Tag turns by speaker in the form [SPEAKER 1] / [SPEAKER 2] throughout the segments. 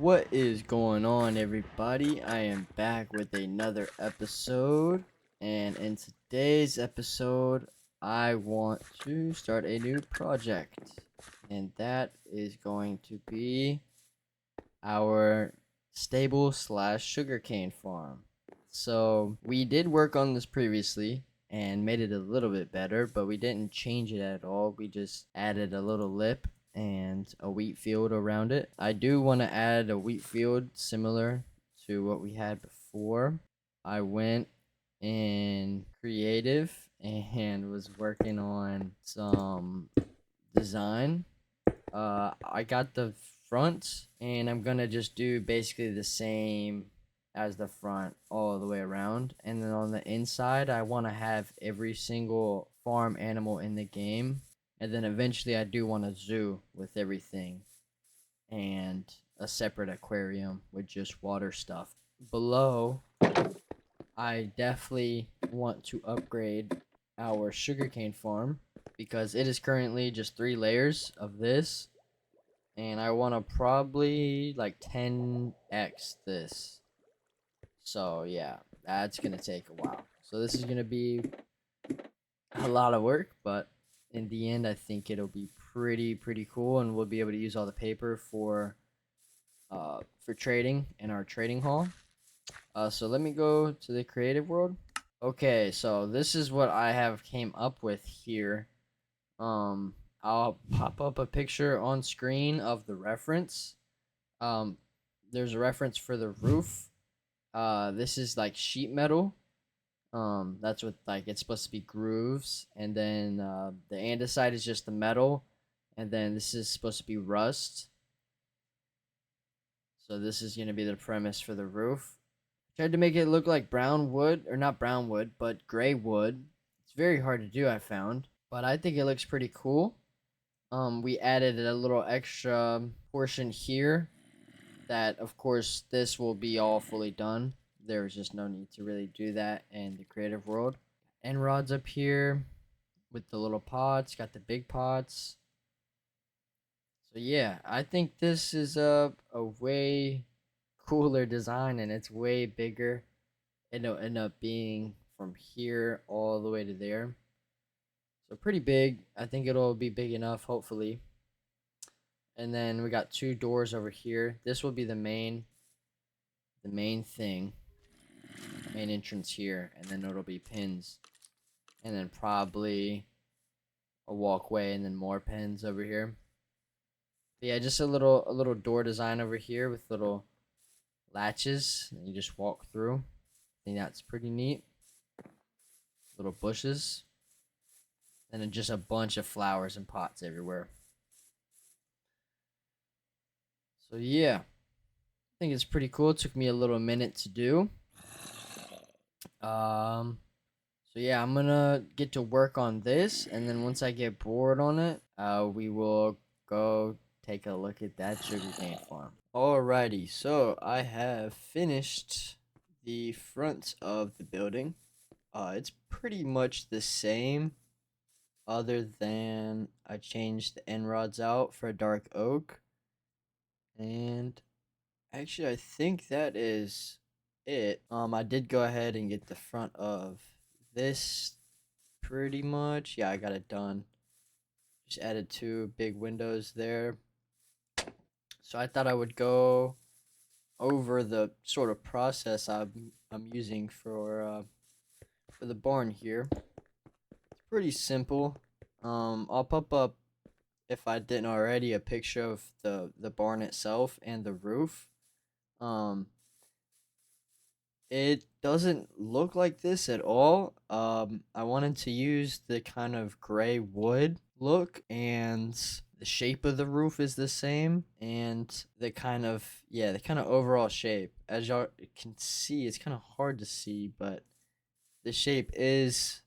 [SPEAKER 1] What is going on, everybody? I am back with another episode, and in today's episode, I want to start a new project, and that is going to be our stable slash sugarcane farm. So, we did work on this previously and made it a little bit better, but we didn't change it at all. We just added a little lip and a wheat field around it. I do want to add a wheat field similar to what we had before. I went in creative and was working on some design. I got the front, and I'm gonna just do basically the same as the front all the way around. And then on the inside, I want to have every single farm animal in the game. And then eventually, I do want a zoo with everything and a separate aquarium with just water stuff. Below, I definitely want to upgrade our sugarcane farm because it is currently just 3 layers of this, and I want to probably like 10x this. So yeah, that's gonna take a while. So this is gonna be a lot of work, but in the end, I think it'll be pretty cool, and we'll be able to use all the paper for trading in our trading hall. So let me go to the creative world. Okay, so this is what I have came up with here. Um, I'll pop up a picture on screen of the reference. Um, there's a reference for the roof. This is like sheet metal. That's what like it's supposed to be grooves, and then the andesite is just the metal, and then this is supposed to be rust. So this is gonna be the premise for the roof. Tried to make it look like brown wood, or not brown wood, but gray wood. It's very hard to do, I found, but I think it looks pretty cool. We added a little extra portion here that, of course, this will be all fully done. There's just no need to really do that in the creative world. End rods up here with the little pots, got the big pots. So yeah, I think this is a way cooler design, and it's way bigger. It'll end up being from here all the way to there. So pretty big. I think it'll be big enough, hopefully. And then we got 2 doors over here. This will be the main thing, main entrance here, and then it'll be pins, and then probably a walkway, and then more pins over here. But yeah, just a little door design over here with little latches, and you just walk through. I think that's pretty neat. Little bushes, and then just a bunch of flowers and pots everywhere. So yeah, I think it's pretty cool. It took me a little minute to do. Um, so yeah, I'm gonna get to work on this, and then once I get bored on it, we will go take a look at that sugarcane farm. Alrighty, so I have finished the front of the building. It's pretty much the same, other than I changed the end rods out for a dark oak, and actually I think that is it. I did go ahead and get the front of this pretty much. Yeah, I got it done. Just added 2 big windows there. So I thought I would go over the sort of process I'm using for the barn here. It's pretty simple. I'll pop up, if I didn't already, a picture of the barn itself and the roof. Um, It doesn't look like this at all. I wanted to use the kind of gray wood look, and the shape of the roof is the same, and the kind of overall shape. As y'all can see, it's kind of hard to see, but the shape is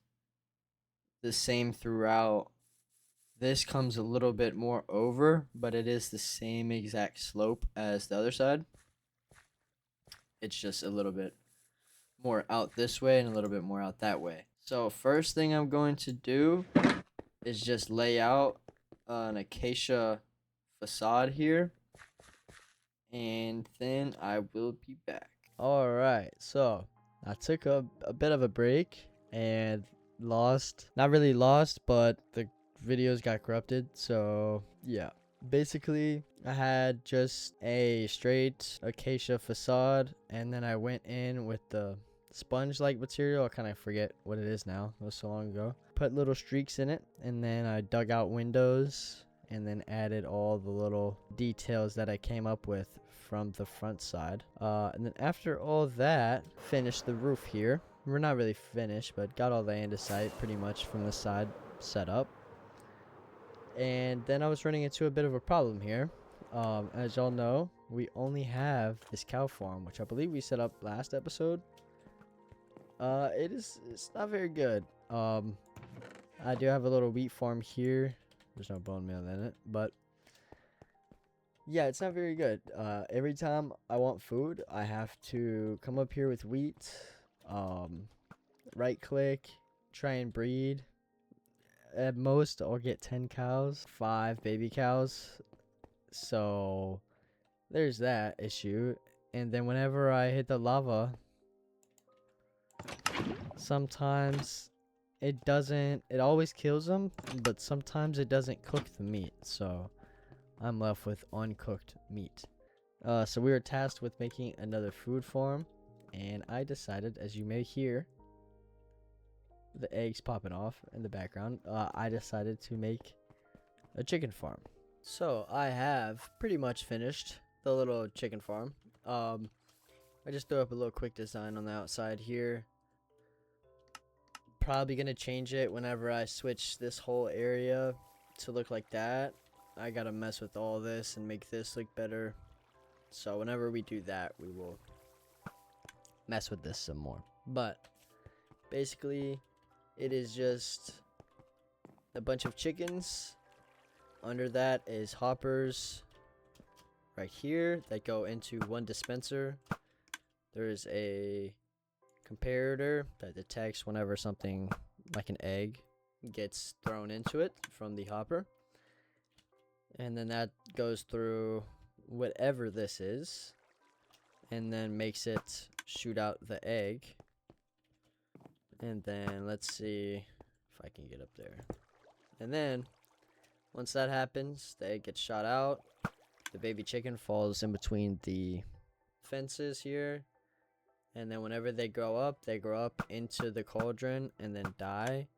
[SPEAKER 1] the same throughout. This comes a little bit more over, but it is the same exact slope as the other side. It's just a little bit more out this way and a little bit more out that way. So first thing I'm going to do is just lay out an acacia facade here, and then I will be back.
[SPEAKER 2] Alright, so I took a bit of a break and lost, not really lost, but the videos got corrupted. So yeah, basically I had just a straight acacia facade, and then I went in with the sponge like material. I kind of forget what it is now, it was so long ago. Put little streaks in it, and then I dug out windows and then added all the little details that I came up with from the front side. And then after all that, finished the roof here. We're not really finished, but got all the andesite pretty much from the side set up. And then I was running into a bit of a problem here. As y'all know, we only have this cow farm, which I believe we set up last episode. It's not very good. I do have a little wheat farm here. There's no bone meal in it, but yeah, it's not very good. Every time I want food, I have to come up here with wheat, right click, try and breed. At most, I'll get 10 cows, 5 baby cows. So there's that issue. And then whenever I hit the lava, sometimes it always kills them, but sometimes it doesn't cook the meat. So I'm left with uncooked meat. So we were tasked with making another food farm, and I decided, as you may hear the eggs popping off in the background, I decided to make a chicken farm. So I have pretty much finished the little chicken farm. I just threw up a little quick design on the outside here. Probably gonna change it whenever I switch this whole area to look like that. I gotta mess with all this and make this look better. So whenever we do that, we will mess with this some more. But basically, it is just a bunch of chickens. Under that is hoppers right here that go into one dispenser. There is a comparator that detects whenever something like an egg gets thrown into it from the hopper. And then that goes through whatever this is, and then makes it shoot out the egg. And then let's see if I can get up there. And then once that happens, the egg gets shot out. The baby chicken falls in between the fences here. And then whenever they grow up into the cauldron and then die.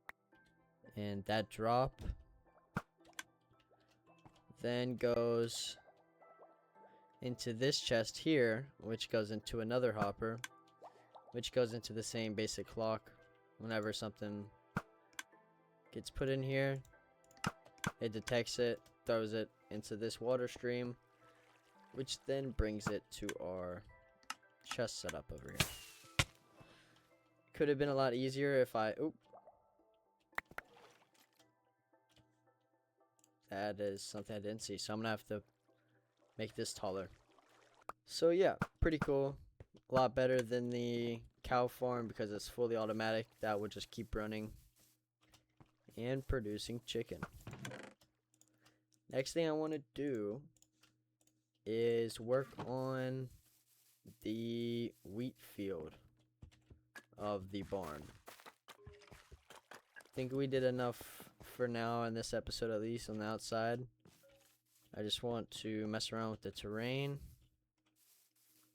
[SPEAKER 2] And that drop then goes into this chest here, which goes into another hopper, which goes into the same basic clock. Whenever something gets put in here, it detects it, throws it into this water stream, which then brings it to our chest setup over here. Could have been a lot easier if that is something I didn't see, so I'm gonna have to make this taller. So yeah, pretty cool. A lot better than the cow farm because it's fully automatic. That would just keep running and producing chicken. Next thing I want to do is work on the wheat field of the barn. I think we did enough for now in this episode, at least on the outside. I just want to mess around with the terrain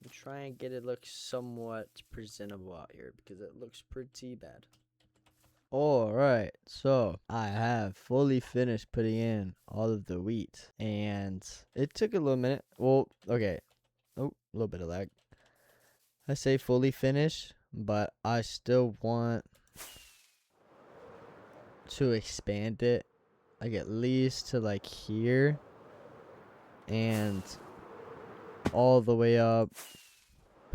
[SPEAKER 2] and try and get it look somewhat presentable out here because it looks pretty bad. Alright, so I have fully finished putting in all of the wheat, and it took a little minute. Well, okay. Oh, a little bit of lag. I say fully finished, but I still want to expand it, like at least to like here and all the way up,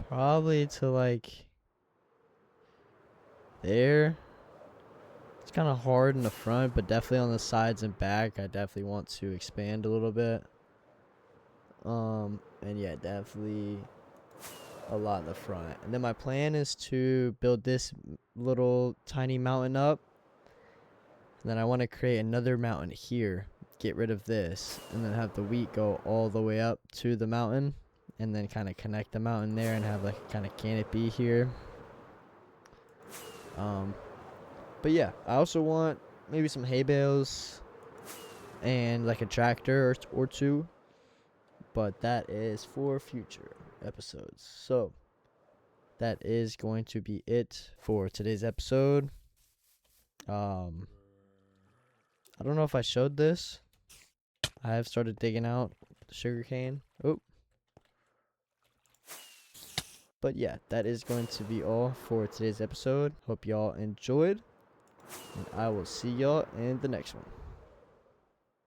[SPEAKER 2] probably to like there. It's kind of hard in the front, but definitely on the sides and back, I definitely want to expand a little bit. And yeah, definitely a lot in the front. And then my plan is to build this little tiny mountain up. And then I want to create another mountain here, get rid of this, and then have the wheat go all the way up to the mountain. and then kind of connect them out in there and have like a kind of canopy here. But yeah, I also want maybe some hay bales and like a tractor or two, but that is for future episodes. So that is going to be it for today's episode. I don't know if I showed this. I have started digging out the sugarcane. Oh. But yeah, that is going to be all for today's episode. Hope y'all enjoyed, and I will see y'all in the next one.